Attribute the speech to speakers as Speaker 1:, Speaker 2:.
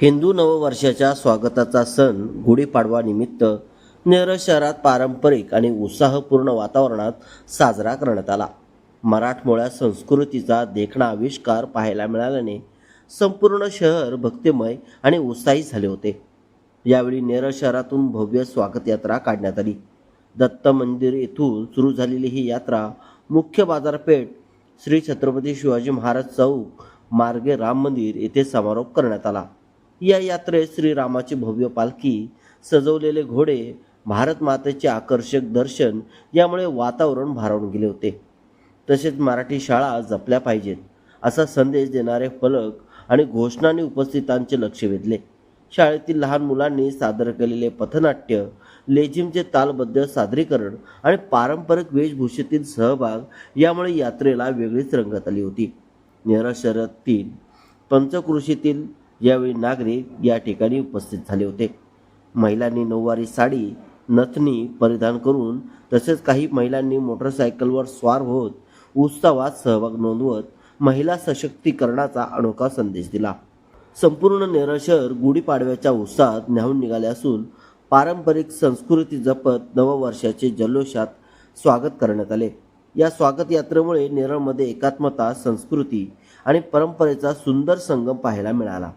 Speaker 1: हिंदू नववर्षाच्या स्वागताचा सण गुढीपाडवा निमित्त नेरळ शहरात पारंपरिक आणि उत्साहपूर्ण वातावरणात साजरा करण्यात आला. मराठमोळ्या संस्कृतीचा देखणा आविष्कार पाहायला मिळाल्याने संपूर्ण शहर भक्तिमय आणि उत्साही झाले होते. यावेळी नेरळ शहरातून भव्य स्वागत यात्रा काढण्यात आली. दत्त मंदिर येथून सुरू झालेली ही यात्रा मुख्य बाजारपेठ, श्री छत्रपती शिवाजी महाराज चौक मार्गे राम मंदिर येथे समारोप करण्यात आला. या यात्रेत श्रीरामाची भव्य पालखी, सजवलेले घोडे, भारत मातेचे आकर्षक दर्शन यामुळे वातावरण भारावून गेले होते. तसेच मराठी शाळा जपल्या पाहिजेत असा संदेश देणारे फलक आणि घोषणांनी उपस्थितांचे लक्ष वेधले. शाळेतील लहान मुलांनी सादर केलेले पथनाट्य, लेझिमचे तालबद्ध सादरीकरण आणि पारंपरिक वेशभूषेतील सहभाग यामुळे यात्रेला वेगळीच रंगत आली होती. नेरळ शहरातील पंचक्रोशीतील यावेळी नागरिक या ठिकाणी उपस्थित झाले होते. महिलांनी नऊवारी साडी, नथनी परिधान करून तसेच काही महिलांनी मोटरसायकलवर स्वार होत उत्सवात सहभाग नोंदवत महिला सशक्तीकरणाचा अनोखा संदेश दिला. संपूर्ण नेरळ शहर गुढीपाडव्याच्या उत्साहात न्हाऊन निघाले असून पारंपरिक संस्कृती जपत नववर्षाचे जल्लोषात स्वागत करण्यात आले. या स्वागत यात्रेमुळे नेरळमध्ये एकात्मता, संस्कृती आणि परंपरेचा सुंदर संगम पाहायला मिळाला.